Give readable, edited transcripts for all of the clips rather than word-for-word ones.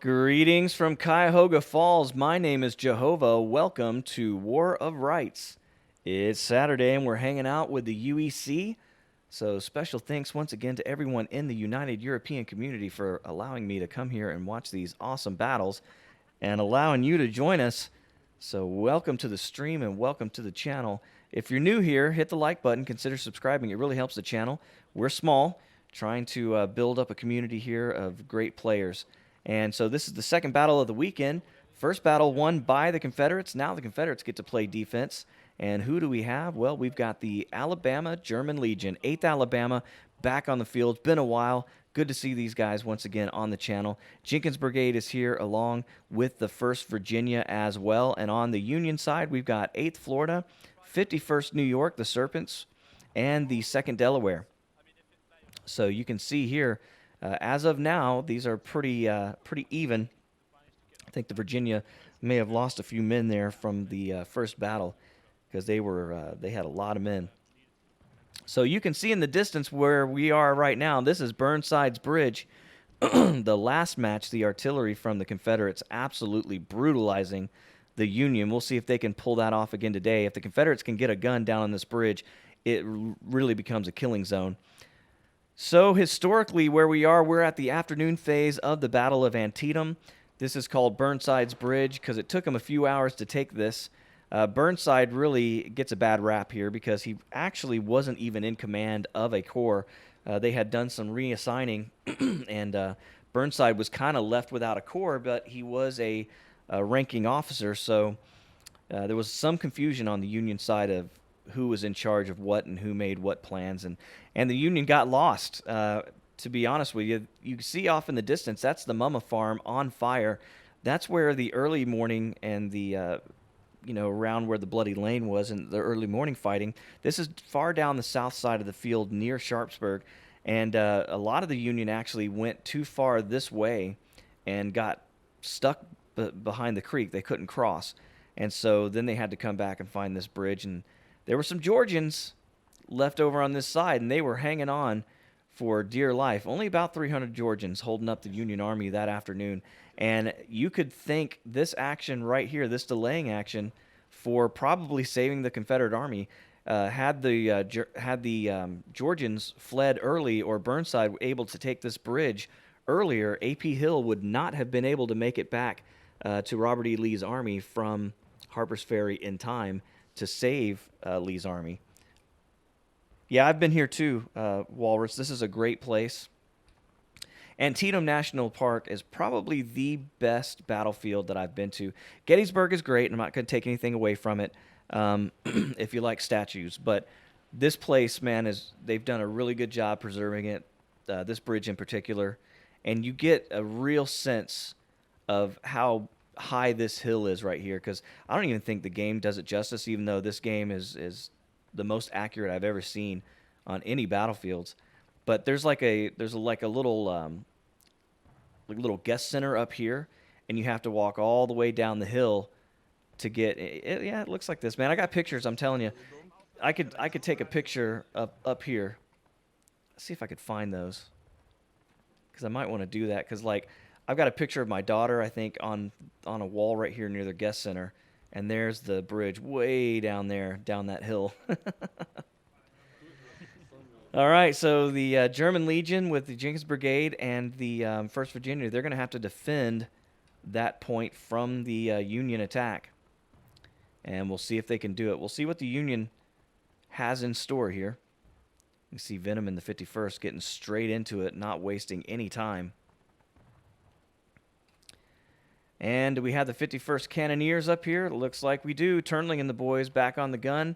Greetings from Cuyahoga Falls. My name is Jehovah. Welcome to War of Rights. It's Saturday and we're hanging out with the UEC. So special thanks once again to everyone in the United European community for allowing me to come here and watch these awesome battles and allowing you to join us. So welcome to the stream and welcome to the channel. If you're new here, hit the like button, consider subscribing. It really helps the channel. We're small, trying to build up a community here of great players. And so this is the second battle of the weekend. First battle won by the Confederates. Now the Confederates get to play defense. And who do we have? Well, we've got the Alabama German Legion, 8th Alabama, back on the field. It's been a while. Good to see these guys once again on the channel. Jenkins Brigade is here along with the 1st Virginia as well. And on the Union side, we've got 8th Florida, 51st New York, the Serpents, and the 2nd Delaware. So you can see here, as of now, these are pretty even. I think the Virginia may have lost a few men there from the first battle because they had a lot of men. So you can see in the distance where we are right now, this is Burnside's bridge. The last match, the artillery from the Confederates absolutely brutalizing the Union. We'll see if they can pull that off again today. If the Confederates can get a gun down on this bridge, it really becomes a killing zone. So historically, where we are, we're at the afternoon phase of the Battle of Antietam. This is called Burnside's Bridge because it took him a few hours to take this. Burnside really gets a bad rap here because he actually wasn't even in command of a corps. They had done some reassigning, and Burnside was kind of left without a corps, but he was a ranking officer, so there was some confusion on the Union side of who was in charge of what and who made what plans, and the Union got lost. To be honest with you, you can see off in the distance, that's the Mama Farm on fire. That's where the early morning and the around where the Bloody Lane was in the early morning fighting. This is far down the south side of the field near Sharpsburg, and a lot of the Union actually went too far this way and got stuck behind the creek. They couldn't cross, and so then they had to come back and find this bridge, and there were some Georgians left over on this side, and they were hanging on for dear life. Only about 300 Georgians holding up the Union Army that afternoon. And you could thank this action right here, this delaying action, for probably saving the Confederate Army. Had the Georgians fled early or Burnside able to take this bridge earlier, A.P. Hill would not have been able to make it back to Robert E. Lee's army from Harper's Ferry in time to save Lee's army. Yeah, I've been here too, Walrus. This is a great place. Antietam National Park is probably the best battlefield that I've been to. Gettysburg is great, and I'm not going to take anything away from it if you like statues. But this place, man, they've done a really good job preserving it, this bridge in particular. And you get a real sense of how high this hill is right here, because I don't even think the game does it justice, even though this game is the most accurate I've ever seen on any battlefields. But there's like a little guest center up here, and you have to walk all the way down the hill to get it. Yeah, it looks like this, man. I got pictures. I'm telling you, I could take a picture up here. Let's see if I could find those, because I might want to do that. Because like I've got a picture of my daughter, I think, on a wall right here near the guest center, and there's the bridge way down there, down that hill. All right, so the German Legion with the Jenkins Brigade and the 1st Virginia, they're going to have to defend that point from the Union attack. And we'll see if they can do it. We'll see what the Union has in store here. You see Venom in the 51st getting straight into it, not wasting any time. And we have the 51st Cannoneers up here. It looks like we do. Turnling and the boys back on the gun.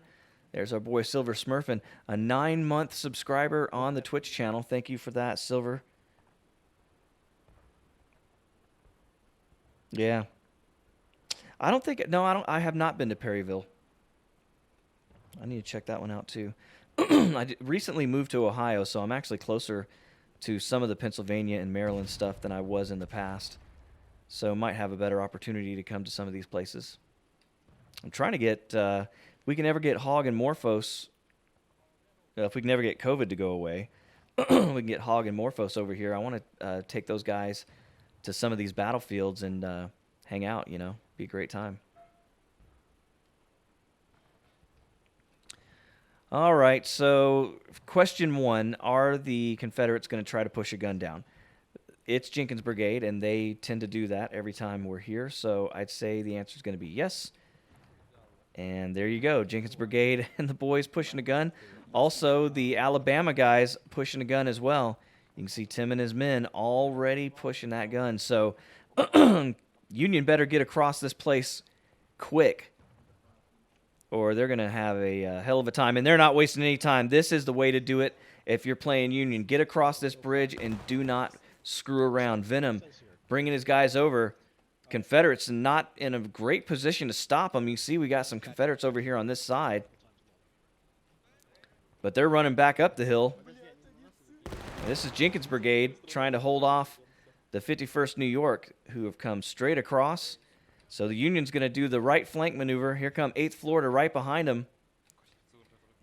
There's our boy Silver Smurfin, a 9-month subscriber on the Twitch channel. Thank you for that, Silver. Yeah. I don't think, no, I have not been to Perryville. I need to check that one out too. I recently moved to Ohio, so I'm actually closer to some of the Pennsylvania and Maryland stuff than I was in the past. So might have a better opportunity to come to some of these places. I'm trying to get, we can never get Hog and Morphos, if we can never get COVID to go away, we can get Hog and Morphos over here. I want to take those guys to some of these battlefields and hang out. You know, be a great time. All right, so question 1, are the Confederates going to try to push a gun down? It's Jenkins Brigade, and they tend to do that every time we're here, so I'd say the answer is going to be yes. And there you go, Jenkins Brigade and the boys pushing a gun. Also, the Alabama guys pushing a gun as well. You can see Tim and his men already pushing that gun. So Union better get across this place quick, or they're going to have a hell of a time. And they're not wasting any time. This is the way to do it if you're playing Union. Get across this bridge and do not screw around. Venom bringing his guys over. Confederates not in a great position to stop them. You see we got some Confederates over here on this side. But they're running back up the hill. And this is Jenkins Brigade trying to hold off the 51st New York, who have come straight across. So the Union's going to do the right flank maneuver. Here come 8th Florida right behind them.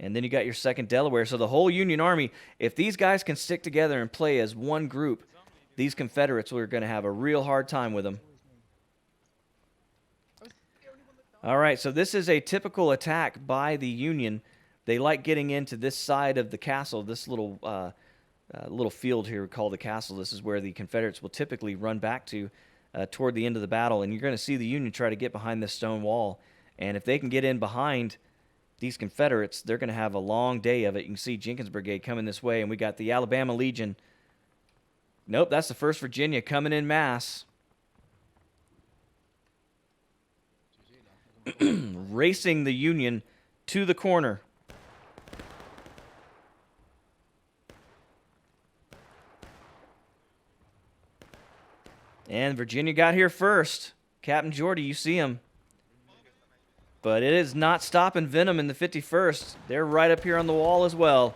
And then you got your 2nd Delaware. So the whole Union Army, if these guys can stick together and play as one group, these Confederates are going to have a real hard time with them. All right, so this is a typical attack by the Union. They like getting into this side of the castle, this little field here called the castle. This is where the Confederates will typically run back to toward the end of the battle. And you're going to see the Union try to get behind this stone wall. And if they can get in behind these Confederates, they're going to have a long day of it. You can see Jenkins Brigade coming this way, and we got the Alabama Legion. Nope, that's the 1st Virginia coming in mass. Racing the Union to the corner. And Virginia got here first. Captain Jordy, you see him. But it is not stopping Venom in the 51st. They're right up here on the wall as well.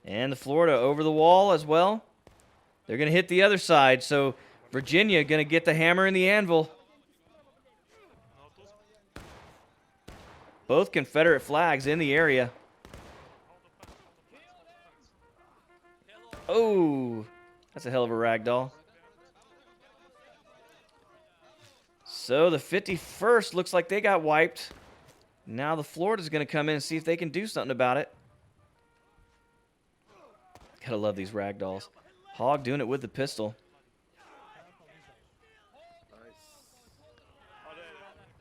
And the Florida over the wall as well. They're going to hit the other side, so Virginia going to get the hammer and the anvil. Both Confederate flags in the area. Oh, that's a hell of a ragdoll. So the 51st looks like they got wiped. Now the Florida's going to come in and see if they can do something about it. Gotta love these ragdolls. Hog doing it with the pistol.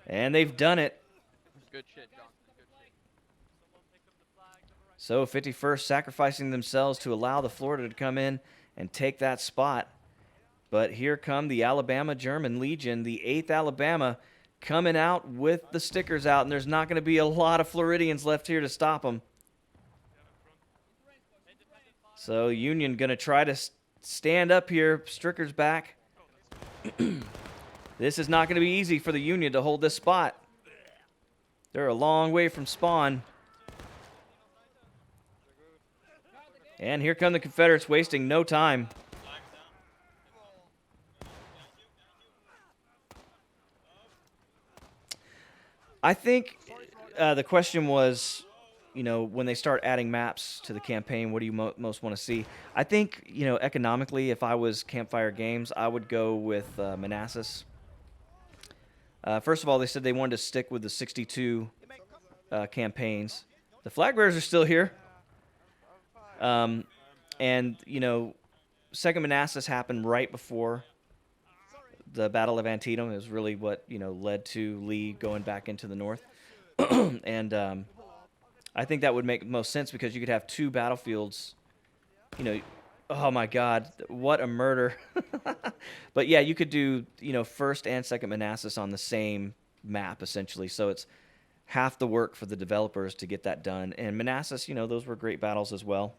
And they've done it. Good shit, John. Good shit. So 51st sacrificing themselves to allow the Florida to come in and take that spot. But here come the Alabama German Legion, the 8th Alabama, coming out with the stickers out, and there's not going to be a lot of Floridians left here to stop them. So Union going to try to stand up here. Stricker's back. This is not going to be easy for the Union to hold this spot. They're a long way from spawn. And here come the Confederates wasting no time. I think the question was, you know, when they start adding maps to the campaign, what do you most want to see? I think, you know, economically, if I was Campfire Games, I would go with Manassas. First of all, they said they wanted to stick with the 62 campaigns. The flag bearers are still here. And, you know, Second Manassas happened right before the Battle of Antietam. It was really what, you know, led to Lee going back into the north. And I think that would make most sense because you could have two battlefields, you know. Oh, my God, what a murder. But, yeah, you could do, you know, First and Second Manassas on the same map, essentially. So it's half the work for the developers to get that done. And Manassas, you know, those were great battles as well,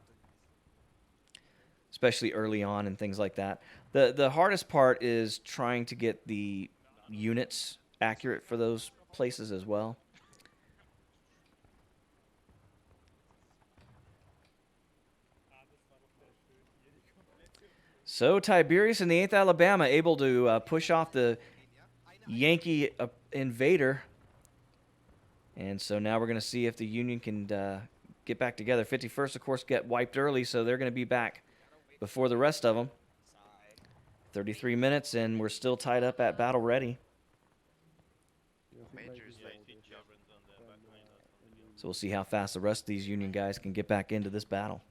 especially early on and things like that. The hardest part is trying to get the units accurate for those places as well. So Tiberius and the 8th Alabama able to push off the Yankee invader. And so now we're going to see if the Union can get back together. 51st, of course, get wiped early, so they're going to be back before the rest of them. 33 minutes, and we're still tied up at battle ready. So we'll see how fast the rest of these Union guys can get back into this battle.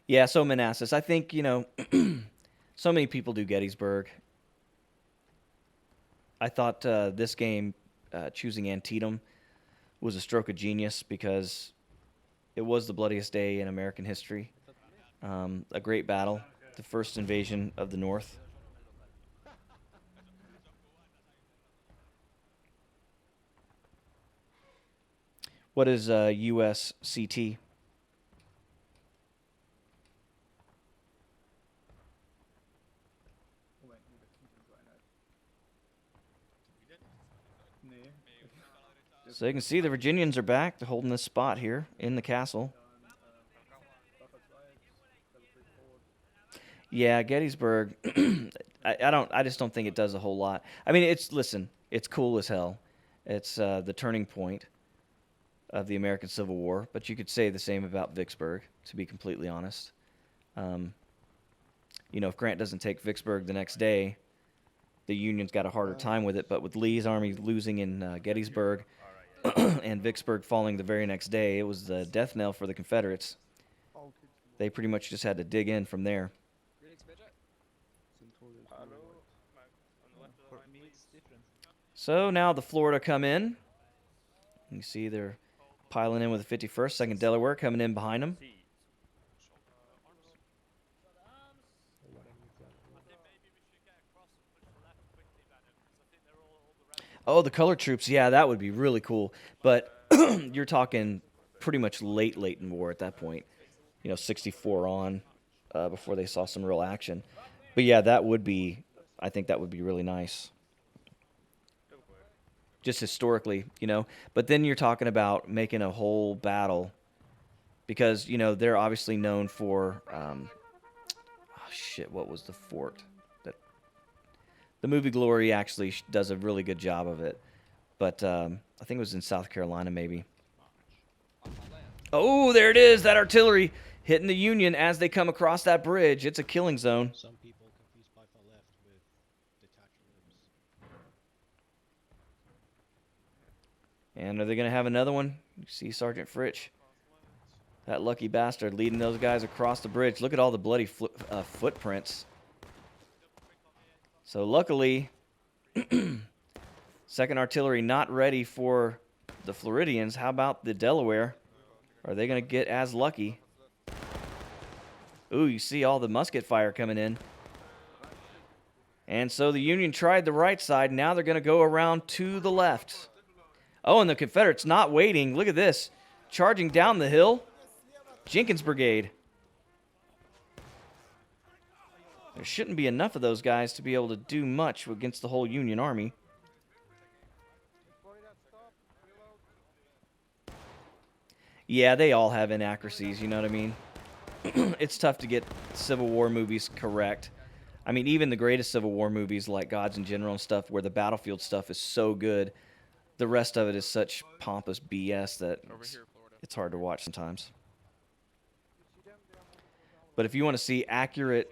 Yeah, so Manassas. I think, you know, so many people do Gettysburg. I thought this game, choosing Antietam, was a stroke of genius because it was the bloodiest day in American history. A great battle, the first invasion of the North. What is USCT? So you can see the Virginians are back. They're holding this spot here in the castle. Yeah, Gettysburg. I just don't think it does a whole lot. I mean, it's cool as hell. It's the turning point of the American Civil War. But you could say the same about Vicksburg, to be completely honest. You know, if Grant doesn't take Vicksburg the next day, the Union's got a harder time with it. But with Lee's army losing in Gettysburg and Vicksburg falling the very next day, it was the death knell for the Confederates. They pretty much just had to dig in from there. So now the Florida come in. You see they're piling in with the 51st. 2nd Delaware coming in behind them. Oh, the colored troops. Yeah, that would be really cool. But you're talking pretty much late in war at that point. You know, 64 on before they saw some real action. But yeah, I think that would be really nice. Just historically, you know. But then you're talking about making a whole battle because, you know, they're obviously known for, what was the fort? The movie Glory actually does a really good job of it. But I think it was in South Carolina maybe. Oh, there it is, that artillery hitting the Union as they come across that bridge. It's a killing zone. Some people confuse by far left with detached limbs. And are they going to have another one? You see Sergeant Fritsch. That lucky bastard leading those guys across the bridge. Look at all the bloody footprints. So luckily, 2nd Artillery not ready for the Floridians. How about the Delaware? Are they going to get as lucky? Ooh, you see all the musket fire coming in. And so the Union tried the right side. Now they're going to go around to the left. Oh, and the Confederates not waiting. Look at this. Charging down the hill. Jenkins Brigade. There shouldn't be enough of those guys to be able to do much against the whole Union Army. Yeah, they all have inaccuracies, you know what I mean? It's tough to get Civil War movies correct. I mean, even the greatest Civil War movies like Gods and General and stuff, where the battlefield stuff is so good, the rest of it is such pompous BS that it's hard to watch sometimes. But if you want to see accurate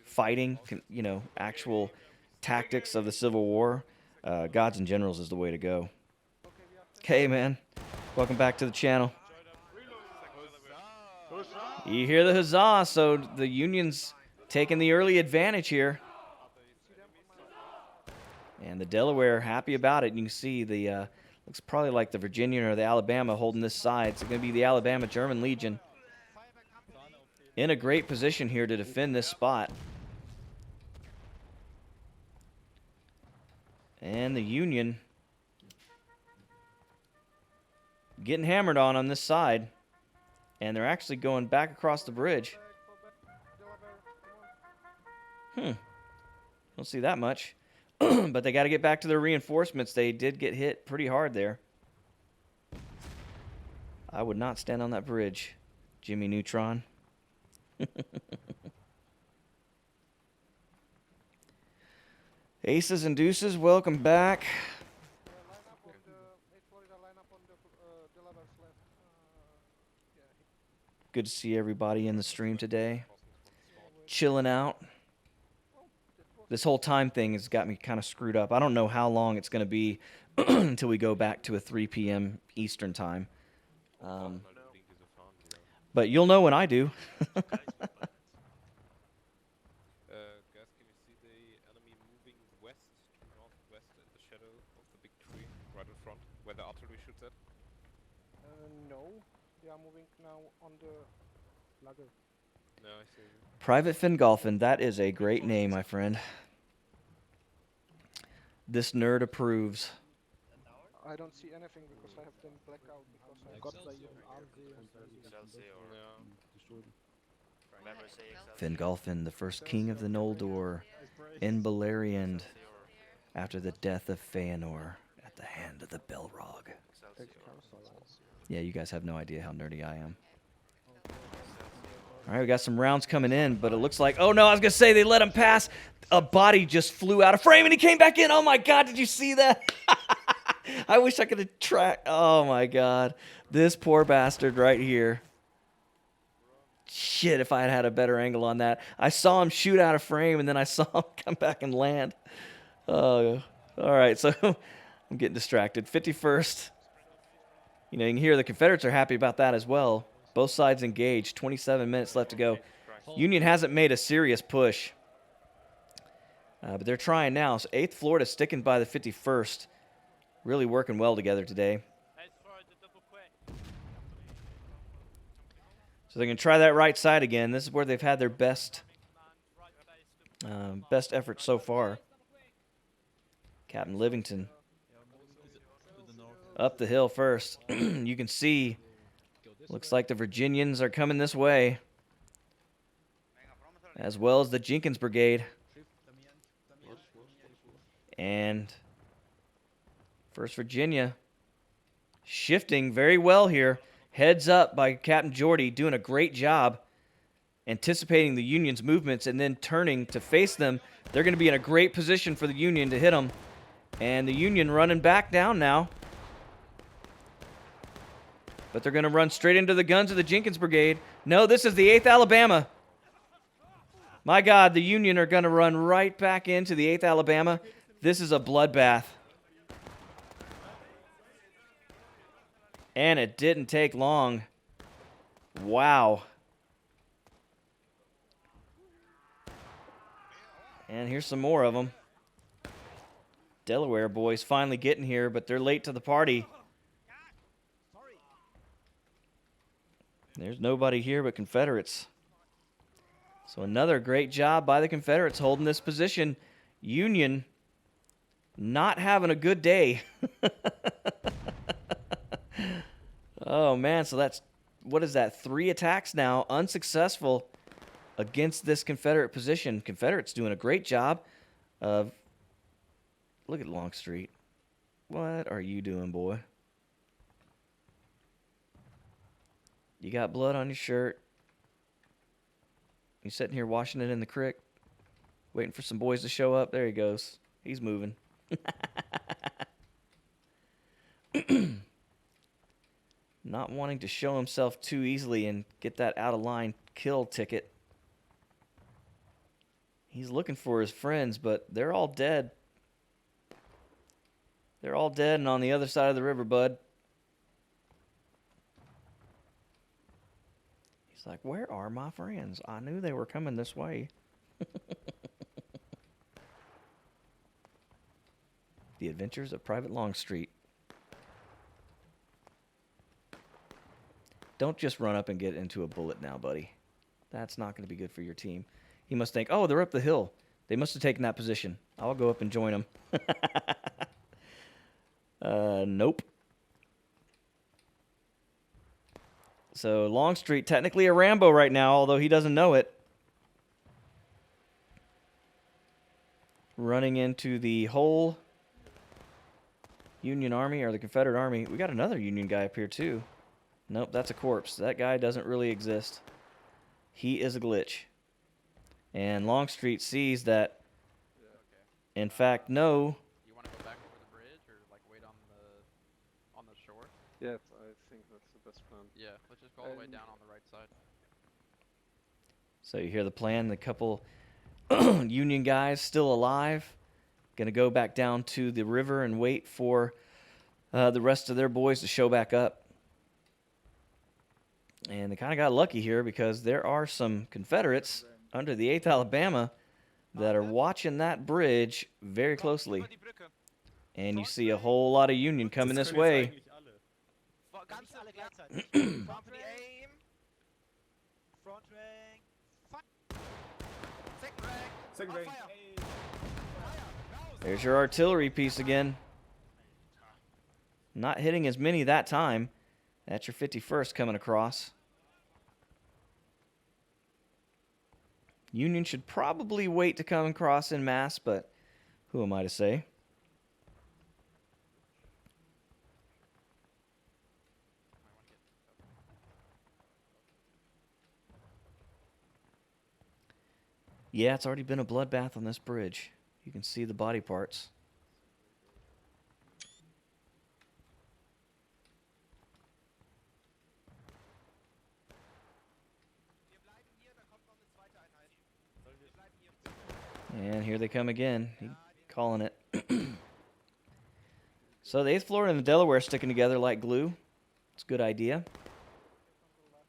fighting, you know, actual tactics of the Civil War, Gods and Generals is the way to go. Okay, man. Welcome back to the channel. You hear the huzzah, so the Union's taking the early advantage here. And the Delaware happy about it. You can see the, looks probably like the Virginian or the Alabama holding this side. It's going to be the Alabama German Legion. In a great position here to defend this spot. And the Union getting hammered on this side. And they're actually going back across the bridge. Don't see that much. But they got to get back to their reinforcements. They did get hit pretty hard there. I would not stand on that bridge, Jimmy Neutron. Aces and deuces, welcome back. Line up on the 8 Florida, line up on the levers left. Good to see everybody in the stream today. Chilling out. This whole time thing has got me kind of screwed up. I don't know how long it's going to be until we go back to a 3 p.m. Eastern time. But you'll know when I do. Guys, can you see the enemy moving west to northwest in the shadow of the big tree right in front, where the artillery shoots at? No, they are moving now on the lager. No, I see. Private Fingolfin, that is a great name, my friend. This nerd approves. I don't see anything because I have them blacked out because I got the Fingolfin, the first king of the Noldor, in Beleriand, after the death of Feanor at the hand of the Belrog. Yeah, you guys have no idea how nerdy I am. All right, we got some rounds coming in, but it looks like... Oh, no, I was going to say they let him pass. A body just flew out of frame, and he came back in. Oh, my God, did you see that? I wish I could have tracked... Oh, my God. This poor bastard right here. Shit, if I had had a better angle on that. I saw him shoot out of frame, and then I saw him come back and land. All right, so I'm getting distracted. 51st. You know, you can hear the Confederates are happy about that as well. Both sides engaged. 27 minutes left to go. Union hasn't made a serious push. But they're trying now. So 8th Florida sticking by the 51st. Really working well together today. So they're going to try that right side again. This is where they've had their best effort so far. Captain Livington up the hill first. You can see, looks like the Virginians are coming this way, as well as the Jenkins Brigade. And 1st Virginia shifting very well here. Heads up by Captain Jordy, doing a great job anticipating the Union's movements and then turning to face them. They're going to be in a great position for the Union to hit them. And the Union running back down now. But they're going to run straight into the guns of the Jenkins Brigade. No, this is the 8th Alabama. My God, the Union are going to run right back into the 8th Alabama. This is a bloodbath. And it didn't take long. Wow. And here's some more of them. Delaware boys finally getting here, but they're late to the party. There's nobody here but Confederates. So another great job by the Confederates holding this position. Union not having a good day. Oh, man, so that's, what is that, 3 attacks now, unsuccessful against this Confederate position. Confederates doing a great job of, look at Longstreet. What are you doing, boy? You got blood on your shirt. You sitting here washing it in the creek, waiting for some boys to show up. There he goes. He's moving. Not wanting to show himself too easily and get that out-of-line kill ticket. He's looking for his friends, but they're all dead. They're all dead and on the other side of the river, bud. He's like, where are my friends? I knew they were coming this way. The Adventures of Private Longstreet. Don't just run up and get into a bullet now, buddy. That's not going to be good for your team. He must think, oh, they're up the hill. They must have taken that position. I'll go up and join them. Nope. So Longstreet, technically a Rambo right now, although he doesn't know it. Running into the whole Union Army, or the Confederate Army. We got another Union guy up here, too. Nope, that's a corpse. That guy doesn't really exist. He is a glitch. And Longstreet sees that In fact, no. You want to go back over the bridge or like wait on the shore? Yes, I think that's the best plan. Yeah, let's just go all the way down on the right side. So you hear the plan. The couple Union guys still alive. Going to go back down to the river and wait for the rest of their boys to show back up. And they kind of got lucky here because there are some Confederates under the 8th Alabama that are watching that bridge very closely. And you see a whole lot of Union coming this way. Ganz alle gleichzeitig. Company aim. Front rank. Fire. Second rank. Fire. There's your artillery piece again. Not hitting as many that time. That's your 51st coming across. Union should probably wait to come across en masse, but who am I to say? Yeah, it's already been a bloodbath on this bridge. You can see the body parts. And here they come again. Calling it. So the 8th Florida and the Delaware sticking together like glue. It's a good idea. Alright, then let's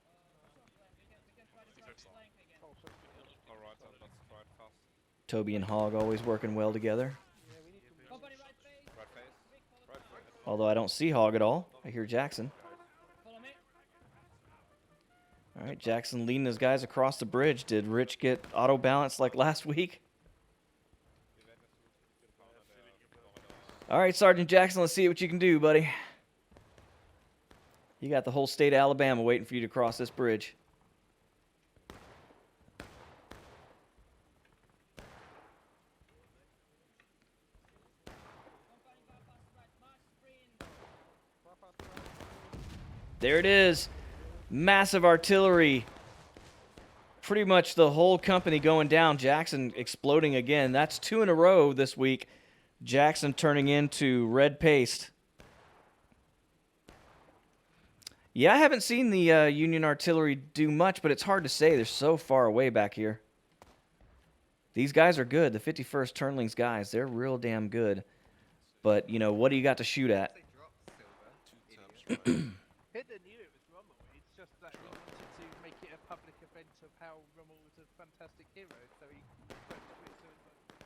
try it fast. Toby and Hogg always working well together. Right face. Right foot. Although I don't see Hogg at all. I hear Jackson. All right, Jackson leading his guys across the bridge. Did Rich get auto balance like last week? All right, Sergeant Jackson, let's see what you can do, buddy. You got the whole state of Alabama waiting for you to cross this bridge. There it is. Massive artillery. Pretty much the whole company going down. Jackson exploding again. That's 2 in a row this week. Jackson turning into red paste. Yeah, I haven't seen the Union artillery do much, but it's hard to say. They're so far away back here. These guys are good. The 51st Turnlings guys, they're real damn good. But, you know, what do you got to shoot at? Hitler knew it was Rommel. It's just that he wanted to make it a public event of how Rommel was a fantastic hero, so he went to it so much.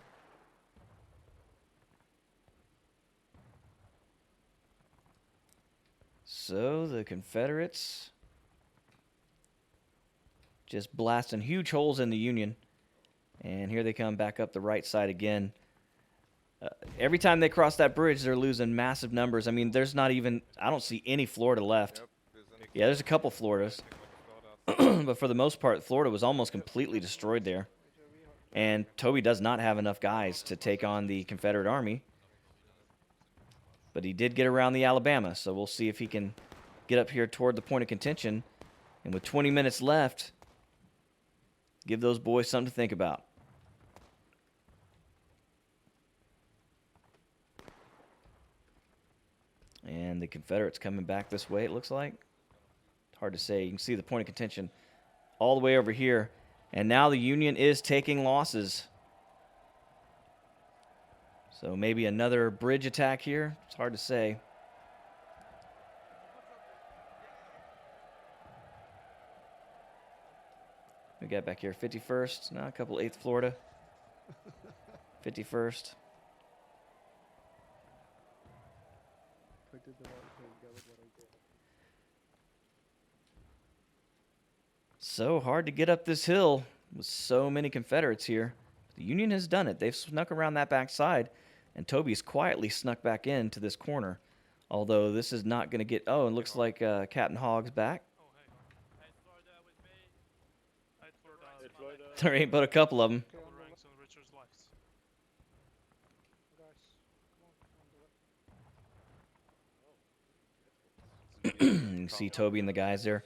So the Confederates just blasting huge holes in the Union. And here they come back up the right side again. Every time they cross that bridge, they're losing massive numbers. I mean, there's not even, I don't see any Florida left. Yeah, there's a couple Floridas. But for the most part, Florida was almost completely destroyed there. And Toby does not have enough guys to take on the Confederate Army. But he did get around the Alabama, so we'll see if he can get up here toward the point of contention. And with 20 minutes left, give those boys something to think about. And the Confederates coming back this way, it looks like. Hard to say. You can see the point of contention all the way over here. And now the Union is taking losses. So maybe another bridge attack here. It's hard to say. We got back here 51st. Now a couple 8th Florida. 51st. So hard to get up this hill with so many Confederates here. The Union has done it. They've snuck around that back side, and Toby's quietly snuck back into this corner. Although this is not going to get... Oh, it looks like Captain Hogg's back. There ain't but a couple of them. You can see Toby and the guys there.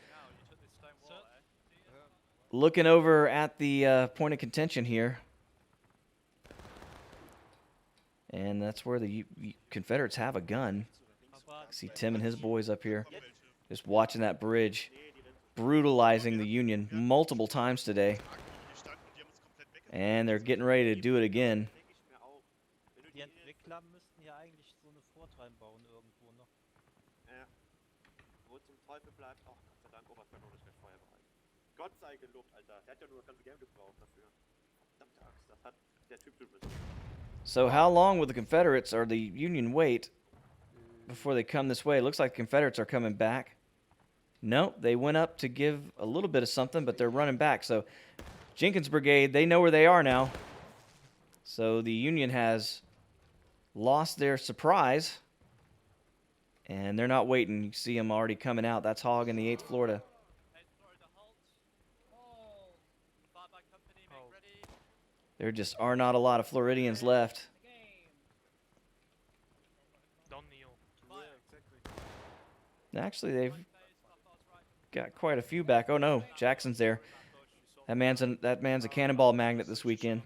Looking over at the point of contention here. And that's where the Confederates have a gun. See Tim and his boys up here just watching that bridge, brutalizing the Union multiple times today. And they're getting ready to do it again. Die Entwickler müssten hier eigentlich so eine Fort reinbauen irgendwo noch. Ja. Wo zum Teufel bleibt? Ach, Gott sei Dank, Oberkörper ist der Feuerbereich. Gott sei gelobt, Alter. Der hat ja nur das ganze Game gebraucht dafür. Verdammte Axt, das hat der Typ tut mir so. So how long will the Confederates or the Union wait before they come this way? It looks like the Confederates are coming back. No, they went up to give a little bit of something, but they're running back. So Jenkins Brigade, they know where they are now. So the Union has lost their surprise, and they're not waiting. You see them already coming out. That's Hogg in the 8th Florida. There just are not a lot of Floridians left. Actually, they've got quite a few back. Oh no, Jackson's there. That man's a cannonball magnet this weekend.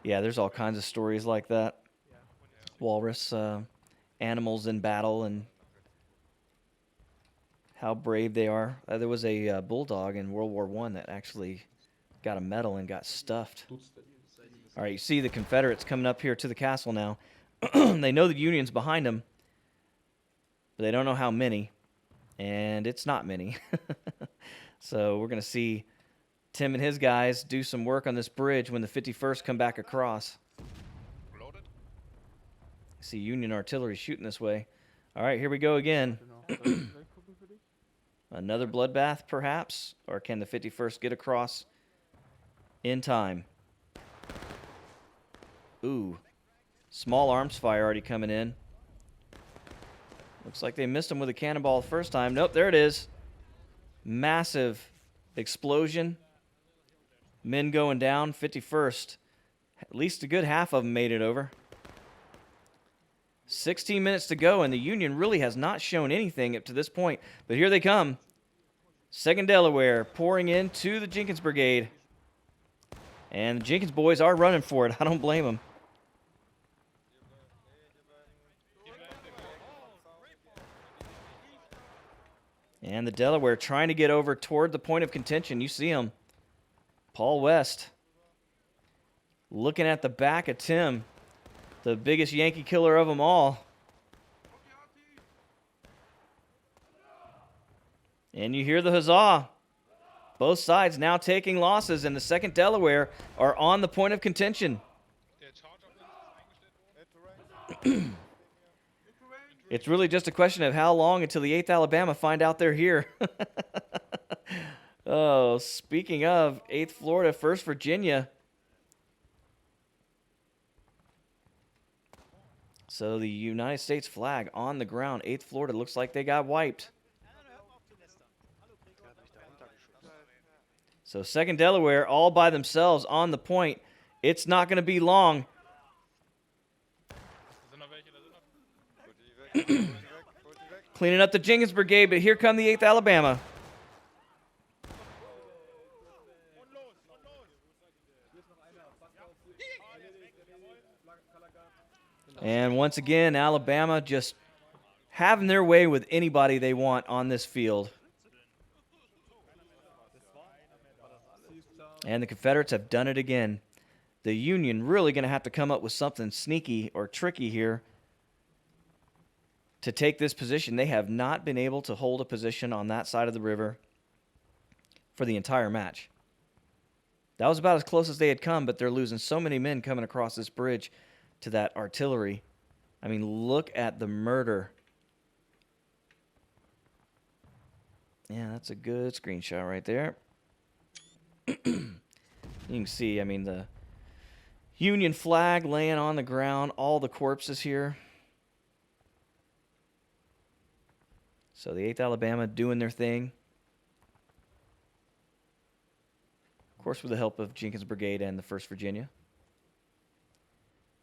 Yeah, there's all kinds of stories like that. Walrus animals in battle and how brave they are. There was a bulldog in World War I that actually got a medal and got stuffed. All right, you see the Confederates coming up here to the castle now. They know the Union's behind them, but they don't know how many, and it's not many. So we're going to see Tim and his guys do some work on this bridge when the 51st come back across. See Union artillery shooting this way. All right, here we go again. Another bloodbath, perhaps? Or can the 51st get across in time? Ooh. Small arms fire already coming in. Looks like they missed him with a cannonball the first time. Nope, there it is. Massive explosion. Men going down, 51st. At least a good half of them made it over. 16 minutes to go, and the Union really has not shown anything up to this point. But here they come. 2nd Delaware pouring into the Jenkins Brigade. And the Jenkins boys are running for it. I don't blame them. And the Delaware trying to get over toward the point of contention. You see them. Paul West looking at the back of Tim, the biggest Yankee killer of them all. And you hear the huzzah. Both sides now taking losses, and the 2nd Delaware are on the point of contention. It's really just a question of how long until the 8th Alabama find out they're here. Oh, speaking of 8th Florida, 1st Virginia. So the United States flag on the ground. 8th Florida looks like they got wiped. So 2nd Delaware all by themselves on the point. It's not going to be long. Cleaning up the Jenkins Brigade, but here come the 8th Alabama. And once again, Alabama just having their way with anybody they want on this field. And the Confederates have done it again. The Union really going to have to come up with something sneaky or tricky here to take this position. They have not been able to hold a position on that side of the river for the entire match. That was about as close as they had come, but they're losing so many men coming across this bridge to that artillery. I mean, look at the murder. Yeah, that's a good screenshot right there. You can see, I mean, the Union flag laying on the ground, all the corpses here. So the 8th Alabama doing their thing. Of course, with the help of Jenkins Brigade and the 1st Virginia.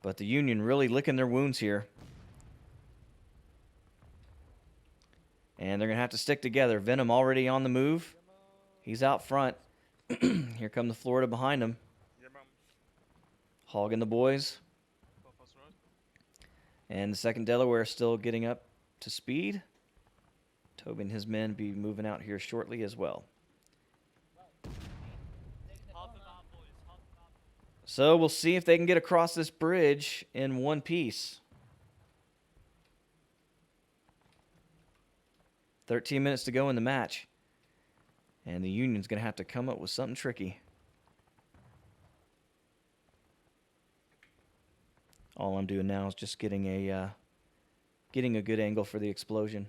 But the Union really licking their wounds here. And they're going to have to stick together. Venom already on the move. He's out front. Here come the Florida behind him. Hogging the boys. And the 2nd Delaware still getting up to speed. Toby and his men be moving out here shortly as well. So we'll see if they can get across this bridge in one piece. 13 minutes to go in the match. And the Union's going to have to come up with something tricky. All I'm doing now is just getting a good angle for the explosion.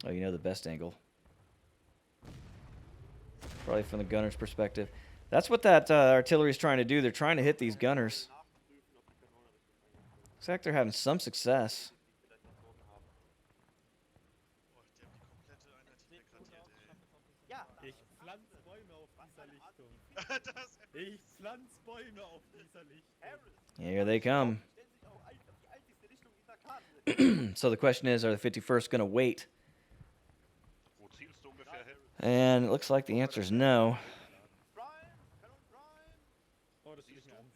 Oh, you know the best angle. Probably from the gunner's perspective. That's what that artillery is trying to do. They're trying to hit these gunners. Looks like they're having some success. Ich pflanz Bäume auf dieser Lichtung. Ich pflanz Bäume auf dieser Lichtung. Here they come. So the question is, are the 51st going to wait? And it looks like the answer is no.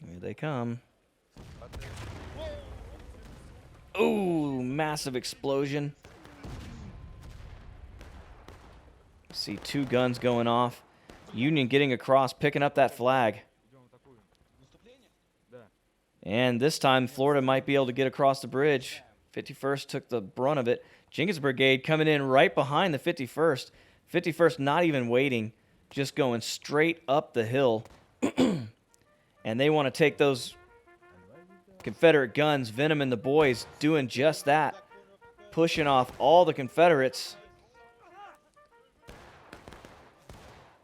Here they come. Ooh, massive explosion. See 2 guns going off. Union getting across, picking up that flag. And this time, Florida might be able to get across the bridge. 51st took the brunt of it. Jenkins Brigade coming in right behind the 51st. 51st not even waiting, just going straight up the hill. And they want to take those Confederate guns. Venom and the boys doing just that. Pushing off all the Confederates.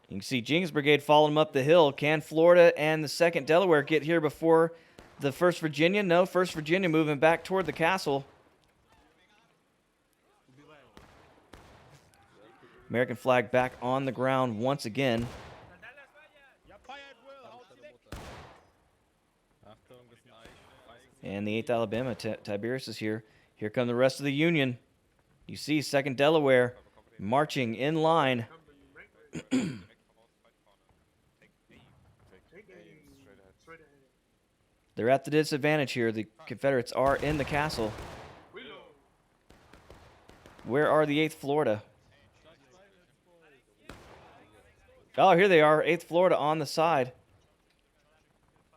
You can see Jenkins Brigade following them up the hill. Can Florida and the 2nd Delaware get here before the 1st Virginia? No, 1st Virginia moving back toward the castle. American flag back on the ground once again. And the 8th Alabama, Tiberius is here. Here come the rest of the Union. You see 2nd Delaware marching in line. They're at the disadvantage here. The Confederates are in the castle. Where are the 8th Florida? Oh, here they are. 8th Florida on the side.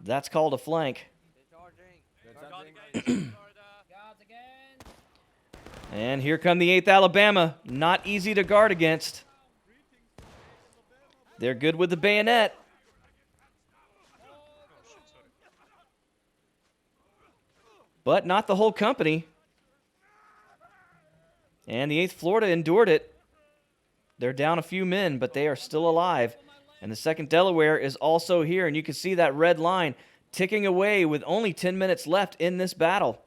That's called a flank. And here come the 8th Alabama. Not easy to guard against. They're good with the bayonet. But not the whole company. And the 8th Florida endured it. They're down a few men, but they are still alive. And the 2nd Delaware is also here. And you can see that red line ticking away with only 10 minutes left in this battle.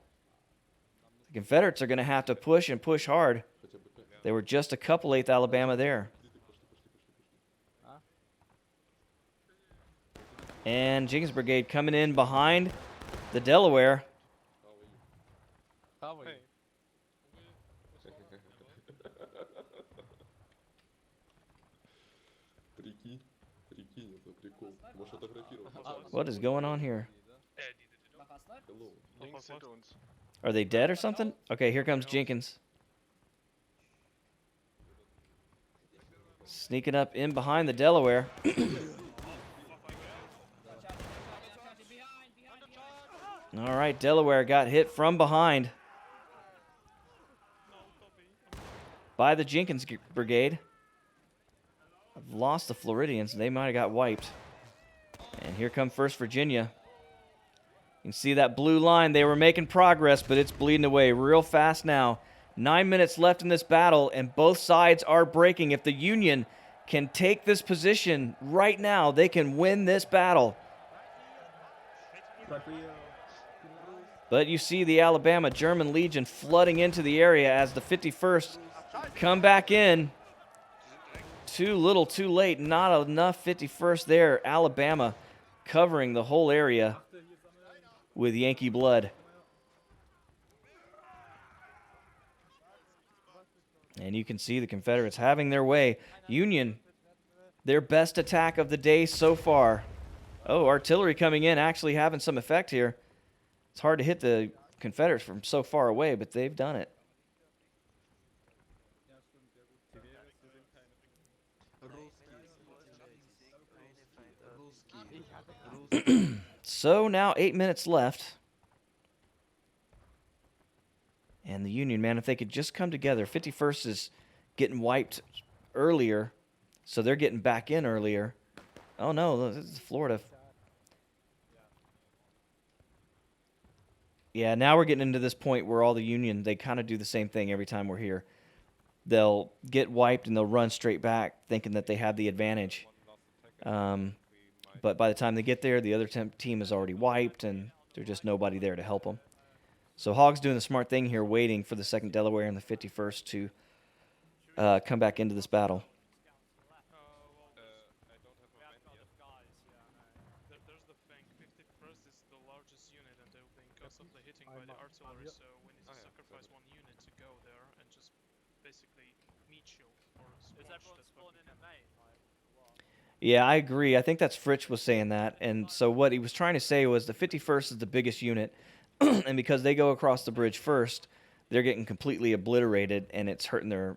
The Confederates are going to have to push and push hard. There were just a couple 8th Alabama there. And Jenkins Brigade coming in behind the Delaware. What is going on here? Are they dead or something? Okay, here comes Jenkins. Sneaking up in behind the Delaware. All right, Delaware got hit from behind by the Jenkins Brigade. I've lost the Floridians. They might have got wiped. And here come 1st Virginia. You can see that blue line. They were making progress, but it's bleeding away real fast now. 9 minutes left in this battle, and both sides are breaking. If the Union can take this position right now, they can win this battle. But you see the Alabama German Legion flooding into the area as the 51st come back in. Too little, too late. Not enough 51st there. Alabama covering the whole area with Yankee blood. And you can see the Confederates having their way. Union, their best attack of the day so far. Oh, artillery coming in, actually having some effect here. It's hard to hit the Confederates from so far away, but they've done it. So now 8 minutes left. And the Union, man, if they could just come together. 51st is getting wiped earlier, so they're getting back in earlier. Oh, no, this is Florida. Yeah, now we're getting into this point where all the Union, they kind of do the same thing every time we're here. They'll get wiped and they'll run straight back thinking that they have the advantage. But by the time they get there, the other team is already wiped and there's just nobody there to help them. So Hogg's doing the smart thing here, waiting for the 2nd Delaware and the 51st to come back into this battle. I don't have a man yet. There's the thing, 51st is the largest unit and they've been constantly hitting by the artillery, so we need to sacrifice one unit to go there and just basically meet you or squash that. Yeah, I agree. I think that's Fritsch was saying that. And so what he was trying to say was the 51st is the biggest unit, and because they go across the bridge first, they're getting completely obliterated, and it's hurting their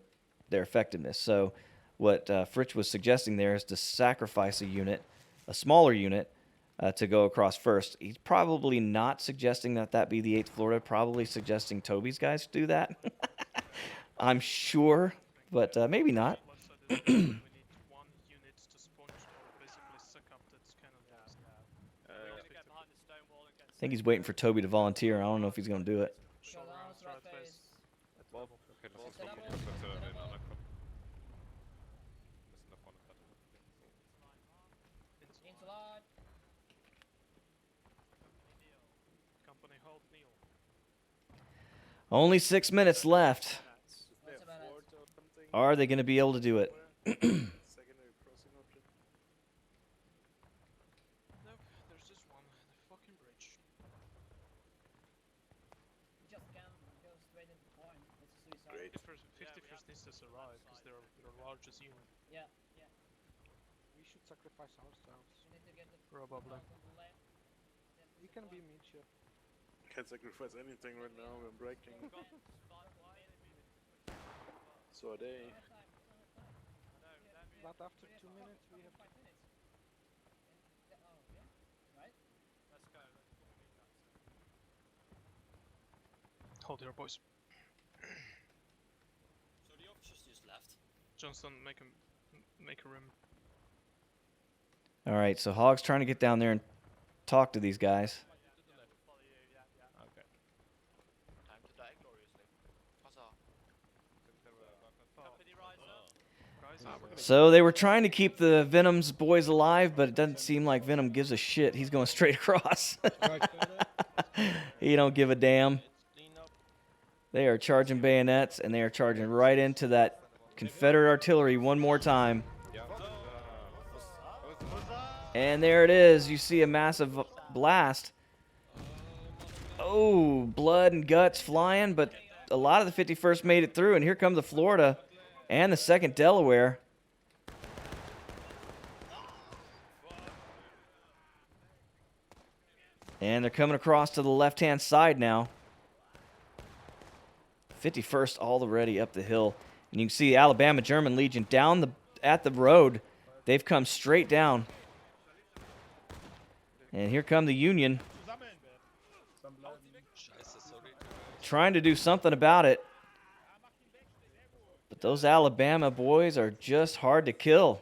effectiveness. So what Fritsch was suggesting there is to sacrifice a unit, a smaller unit, to go across first. He's probably not suggesting that be the 8th Florida, probably suggesting Toby's guys do that. I'm sure, but maybe not. I think he's waiting for Toby to volunteer. I don't know if he's going to do it. Only 6 minutes left. Are they going to be able to do it? Arrive because they're the largest unit. Yeah. We should sacrifice ourselves. Probably. We can be mutual. Can't sacrifice anything right now, we're breaking. So are they. But after 2 minutes we have to... Hold your boys. Johnston, make a room. All right, so Hogg's trying to get down there and talk to these guys. Okay. Time to die gloriously. So they were trying to keep the Venom's boys alive, but it doesn't seem like Venom gives a shit. He's going straight across. He don't give a damn. They are charging bayonets, and they are charging right into that Confederate artillery one more time. And there it is. You see a massive blast. Oh, blood and guts flying, but a lot of the 51st made it through, and here come the Florida and the 2nd Delaware. And they're coming across to the left-hand side now. 51st already up the hill. And you can see Alabama German Legion down at the road. They've come straight down. And here come the Union. Trying to do something about it. But those Alabama boys are just hard to kill.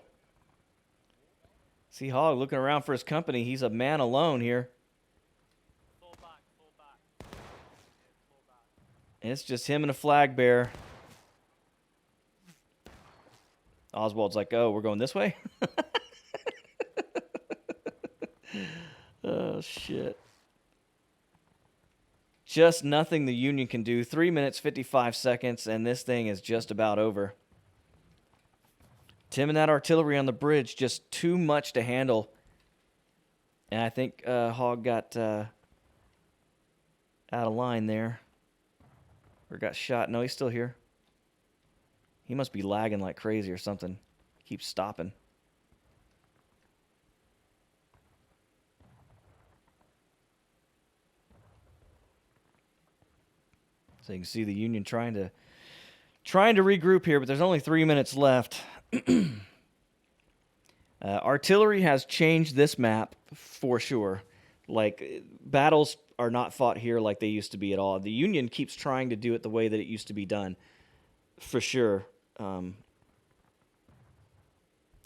See Hogg looking around for his company. He's a man alone here. And it's just him and a flag bearer. Oswald's like, oh, we're going this way? Oh, shit. Just nothing the Union can do. 3 minutes, 55 seconds, and this thing is just about over. Tim and that artillery on the bridge, just too much to handle. And I think Hogg got out of line there. Or got shot. No, he's still here. He must be lagging like crazy or something. Keeps stopping. So you can see the Union trying to regroup here, but there's only 3 minutes left. Artillery has changed this map for sure. Like, battles are not fought here like they used to be at all. The Union keeps trying to do it the way that it used to be done, for sure. I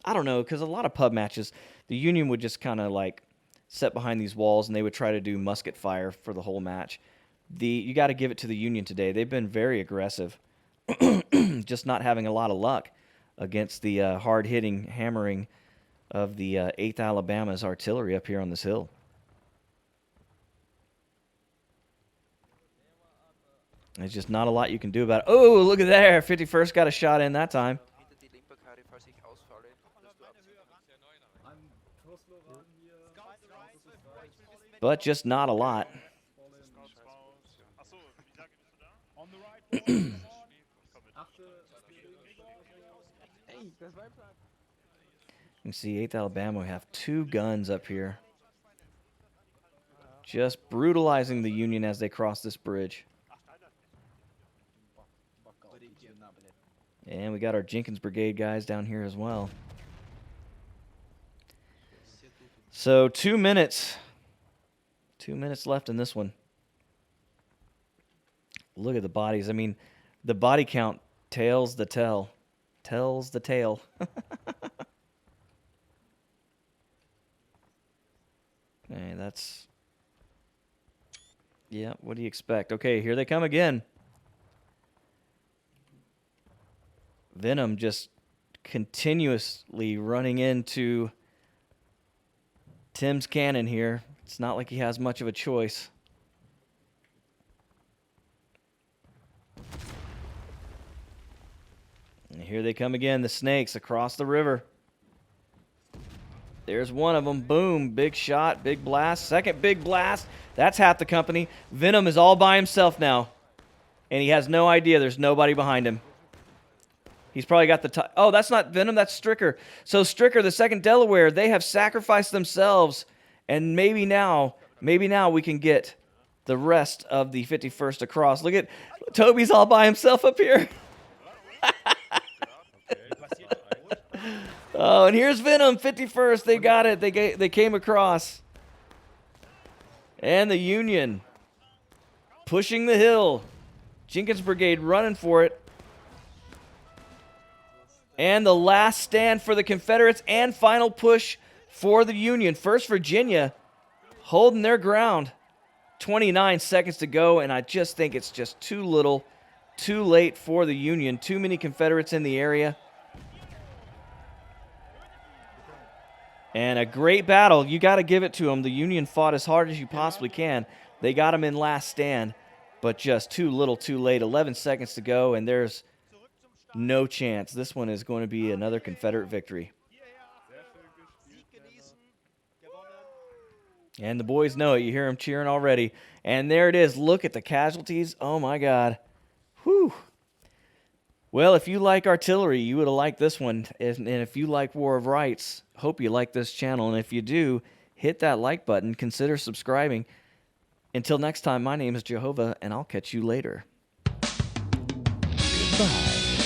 don't know, because a lot of pub matches, the Union would just kind of like sit behind these walls and they would try to do musket fire for the whole match. You got to give it to the Union today. They've been very aggressive, just not having a lot of luck against the hard-hitting hammering of the 8th Alabama's artillery up here on this hill. There's just not a lot you can do about it. Oh, look at there. 51st got a shot in that time. But just not a lot. You can see 8th Alabama have 2 guns up here. Just brutalizing the Union as they cross this bridge. And we got our Jenkins Brigade guys down here as well. So 2 minutes. 2 minutes left in this one. Look at the bodies. I mean, the body count tells the tale. Tells the tale. Okay, that's... Yeah, what do you expect? Okay, here they come again. Venom just continuously running into Tim's cannon here. It's not like he has much of a choice. And here they come again, the snakes across the river. There's one of them. Boom. Big shot. Big blast. Second big blast. That's half the company. Venom is all by himself now. And he has no idea there's nobody behind him. He's probably got the... Oh, that's not Venom. That's Stricker. So Stricker, the 2nd Delaware, they have sacrificed themselves. And maybe now we can get the rest of the 51st across. Look at... Toby's all by himself up here. Oh, and here's Venom, 51st. They got it. They came across. And the Union pushing the hill. Jenkins Brigade running for it. And the last stand for the Confederates and final push for the Union. 1st Virginia holding their ground. 29 seconds to go, and I just think it's just too little, too late for the Union. Too many Confederates in the area. And a great battle. You got to give it to them. The Union fought as hard as you possibly can. They got them in last stand, but just too little, too late. 11 seconds to go, and there's no chance. This one is going to be another Confederate victory. And the boys know it. You hear them cheering already. And there it is. Look at the casualties. Oh, my God. Whew. Well, if you like artillery, you would have liked this one. And if you like War of Rights, hope you like this channel. And if you do, hit that like button. Consider subscribing. Until next time, my name is Jehovah, and I'll catch you later. Goodbye.